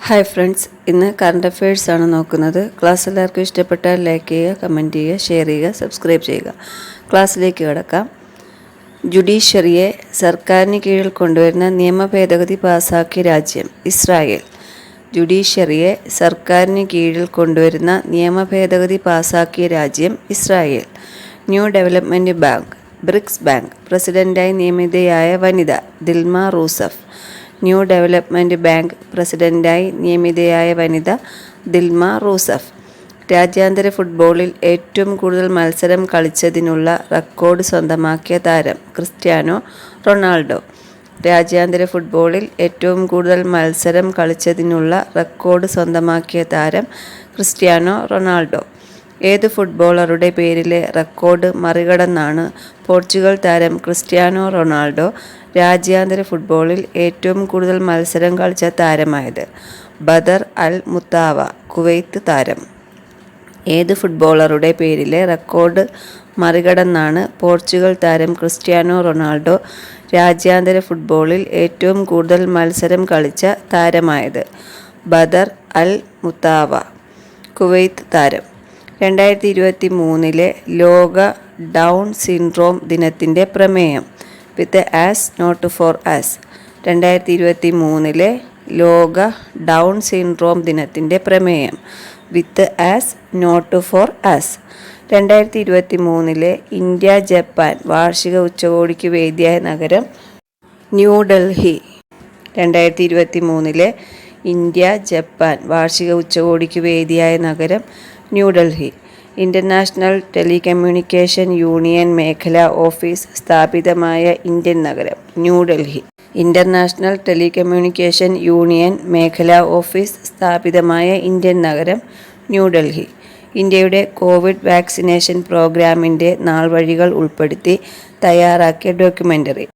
Hi friends, ഇന്ന് current affairs ആണ് നോക്കുന്നത്. ക്ലാസ് എല്ലാവർക്കും ഇഷ്ടപ്പെട്ടാൽ ലൈക്ക് ചെയ്യുക, കമൻറ്റ് ചെയ്യുക, ഷെയർ ചെയ്യുക, സബ്സ്ക്രൈബ് ചെയ്യുക. ക്ലാസ്സിലേക്ക് കിടക്കാം. ജുഡീഷ്യറിയെ സർക്കാരിന് കീഴിൽ കൊണ്ടുവരുന്ന നിയമ ഭേദഗതി പാസാക്കിയ രാജ്യം ഇസ്രായേൽ. ജുഡീഷ്യറിയെ സർക്കാരിന് കീഴിൽ കൊണ്ടുവരുന്ന നിയമ ഭേദഗതി പാസാക്കിയ രാജ്യം Israel. New development bank BRICS bank പ്രസിഡന്റായി നിയമിതയായ വനിത Dilma Rousseff. New development bank പ്രസിഡന്റായി നിയമിതയായ വനിത ദിൽമ റൂസഫ്. രാജ്യാന്തര ഫുട്ബോളിൽ ഏറ്റവും കൂടുതൽ മത്സരം കളിച്ചതിനുള്ള റെക്കോർഡ് സ്വന്തമാക്കിയ താരം ക്രിസ്ത്യാനോ റൊണാൾഡോ. രാജ്യാന്തര ഫുട്ബോളിൽ ഏറ്റവും കൂടുതൽ മത്സരം കളിച്ചതിനുള്ള റെക്കോർഡ് സ്വന്തമാക്കിയ താരം ക്രിസ്ത്യാനോ റൊണാൾഡോ. ഏത് ഫുട്ബോളറുടെ പേരിലെ റെക്കോർഡ് മറികടന്നാണ് പോർച്ചുഗൽ താരം ക്രിസ്ത്യാനോ റൊണാൾഡോ രാജ്യാന്തര ഫുട്ബോളിൽ ഏറ്റവും കൂടുതൽ മത്സരം കളിച്ച താരമായത്? ബദർ അൽ മുത്താവ, കുവൈത്ത് താരം. ഏത് ഫുട്ബോളറുടെ പേരിലെ റെക്കോർഡ് മറികടന്നാണ് പോർച്ചുഗൽ താരം ക്രിസ്ത്യാനോ റൊണാൾഡോ രാജ്യാന്തര ഫുട്ബോളിൽ ഏറ്റവും കൂടുതൽ മത്സരം കളിച്ച താരമായത്? ബദർ അൽ മുത്താവ, കുവൈത്ത് താരം. 2023 ലോക ഡൗൺ സിൻഡ്രോം ദിനത്തിൻ്റെ പ്രമേയം with us not for us. 2023 ലോക ഡൗൺ സിൻഡ്രോം ദിനത്തിൻ്റെ പ്രമേയം with us not for us. 2023 India Japan വാർഷിക ഉച്ചകോടിക്ക് വേദിയായ നഗരം ന്യൂഡൽഹി. 2023 ഇന്ത്യ ജപ്പാൻ വാർഷിക ഉച്ചകോടിക്ക് വേദിയായ നഗരം ന്യൂഡൽഹി. ഇൻ്റർനാഷണൽ ടെലികമ്മ്യൂണിക്കേഷൻ യൂണിയൻ മേഖലാ ഓഫീസ് സ്ഥാപിതമായ ഇന്ത്യൻ നഗരം ന്യൂഡൽഹി. ഇൻ്റർനാഷണൽ ടെലികമ്മ്യൂണിക്കേഷൻ യൂണിയൻ മേഖലാ ഓഫീസ് സ്ഥാപിതമായ ഇന്ത്യൻ നഗരം ന്യൂഡൽഹി. ഇന്ത്യയുടെ കോവിഡ് വാക്സിനേഷൻ പ്രോഗ്രാമിൻ്റെ നാൾവഴികൾ ഉൾപ്പെടുത്തി തയ്യാറാക്കിയ ഡോക്യുമെൻ്ററി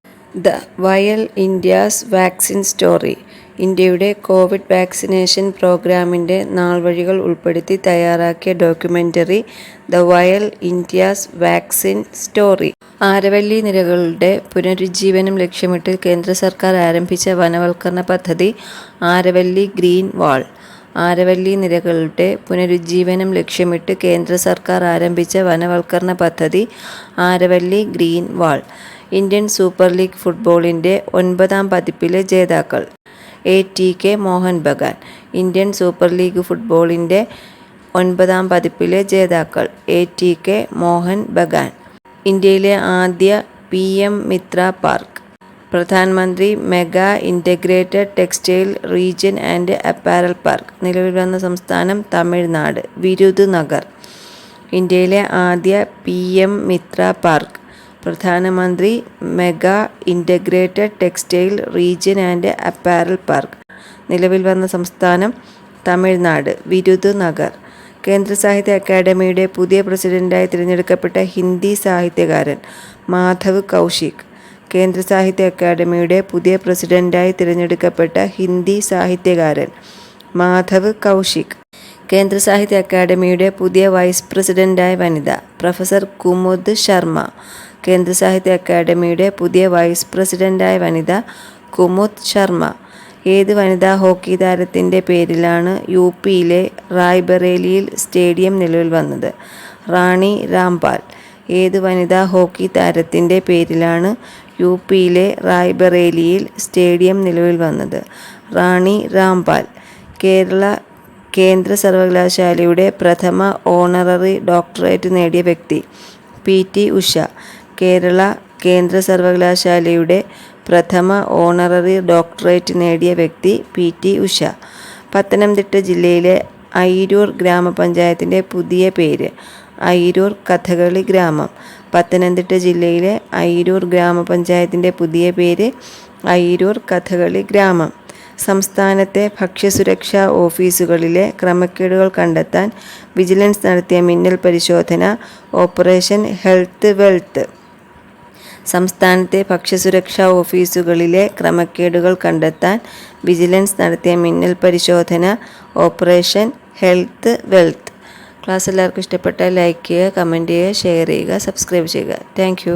ദ വയൽ ഇന്ത്യാസ് വാക്സിൻ സ്റ്റോറി. ഇന്ത്യയുടെ കോവിഡ് വാക്സിനേഷൻ പ്രോഗ്രാമിൻ്റെ നാൾവഴികൾ ഉൾപ്പെടുത്തി തയ്യാറാക്കിയ ഡോക്യുമെൻ്ററി ദ വയൽ ഇന്ത്യാസ് വാക്സിൻ സ്റ്റോറി. ആരവല്ലി നിരകളുടെ പുനരുജ്ജീവനം ലക്ഷ്യമിട്ട് കേന്ദ്ര സർക്കാർ ആരംഭിച്ച വനവൽക്കരണ പദ്ധതി ആരവല്ലി ഗ്രീൻ വാൾ. ആരവല്ലി നിരകളുടെ പുനരുജ്ജീവനം ലക്ഷ്യമിട്ട് കേന്ദ്ര സർക്കാർ ആരംഭിച്ച വനവൽക്കരണ പദ്ധതി Aravalli green wall. Indian super league ഫുട്ബോളിൻ്റെ 9ാം പതിപ്പിലെ ജേതാക്കൾ ATK Mohun Bagan. Indian super league ഫുട്ബോളിൻ്റെ 9ാം പതിപ്പിലെ ജേതാക്കൾ ATK മോഹൻ ബഗാൻ. ഇന്ത്യയിലെ ആദ്യ PM മിത്ര പാർക്ക്. പ്രധാനമന്ത്രി mega integrated textile region and apparel park. നിലവിൽ വന്ന സംസ്ഥാനം തമിഴ്നാട്. വിരുദുനഗർ. ഇന്ത്യയിലെ ആദ്യ PM മിത്ര പാർക്ക്. പ്രധാനമന്ത്രി mega integrated textile region and apparel park. നിലവിൽ വന്ന സംസ്ഥാനം തമിഴ്നാട്. വിരുദുനഗർ. കേന്ദ്ര സാഹിത്യ അക്കാദമിയുടെ പുതിയ പ്രസിഡന്റായി തിരഞ്ഞെടുക്കപ്പെട്ട ഹിന്ദി സാഹിത്യകാരൻ മാധവ് കൗശിക്. കേന്ദ്ര സാഹിത്യ അക്കാദമിയുടെ പുതിയ പ്രസിഡന്റായി തിരഞ്ഞെടുക്കപ്പെട്ട ഹിന്ദി സാഹിത്യകാരൻ മാധവ് കൗശിക്. കേന്ദ്ര സാഹിത്യ അക്കാദമിയുടെ പുതിയ വൈസ് പ്രസിഡന്റായ വനിത പ്രൊഫസർ കുമുദ് ശർമ്മ. കേന്ദ്ര സാഹിത്യ അക്കാദമിയുടെ പുതിയ വൈസ് പ്രസിഡന്റായ വനിത കുമുദ് ശർമ്മ. ഏത് വനിതാ ഹോക്കി താരത്തിൻ്റെ പേരിലാണ് UPയിലെ റായ്ബറേലിയിൽ സ്റ്റേഡിയം നിലവിൽ വന്നത്? റാണി രാംപാൽ. ഏത് വനിതാ ഹോക്കി താരത്തിൻ്റെ പേരിലാണ് UPയിലെ റായ്ബറേലിയിൽ സ്റ്റേഡിയം നിലവിൽ വന്നത്? റാണി രാംപാൽ. കേന്ദ്ര സർവകലാശാലയുടെ പ്രഥമ ഓണററി ഡോക്ടറേറ്റ് നേടിയ വ്യക്തി PT ഉഷ. കേന്ദ്ര സർവകലാശാലയുടെ പ്രഥമ ഓണററി ഡോക്ടറേറ്റ് നേടിയ വ്യക്തി PT ഉഷ. പത്തനംതിട്ട ജില്ലയിലെ അയിരൂർ ഗ്രാമപഞ്ചായത്തിൻ്റെ പുതിയ പേര് അയിരൂർ കഥകളി ഗ്രാമം. പത്തനംതിട്ട ജില്ലയിലെ അയിരൂർ ഗ്രാമപഞ്ചായത്തിൻ്റെ പുതിയ പേര് അയിരൂർ കഥകളി ഗ്രാമം. സംസ്ഥാനത്തെ ഭക്ഷ്യസുരക്ഷാ ഓഫീസുകളിലെ ക്രമക്കേടുകൾ കണ്ടെത്താൻ വിജിലൻസ് നടത്തിയ മിന്നൽ പരിശോധന ഓപ്പറേഷൻ ഹെൽത്ത് വെൽത്ത്. സംസ്ഥാനത്തെ ഭക്ഷ്യസുരക്ഷാ ഓഫീസുകളിലെ ക്രമക്കേടുകൾ കണ്ടെത്താൻ വിജിലൻസ് നടത്തിയ മിന്നൽ പരിശോധന ഓപ്പറേഷൻ ഹെൽത്ത് വെൽത്ത്. ക്ലാസ് എല്ലാവർക്കും ഇഷ്ടപ്പെട്ടാൽ ലൈക്ക് ചെയ്യുക, കമൻറ്റ് ചെയ്യുക, ഷെയർ ചെയ്യുക, സബ്സ്ക്രൈബ് ചെയ്യുക. താങ്ക്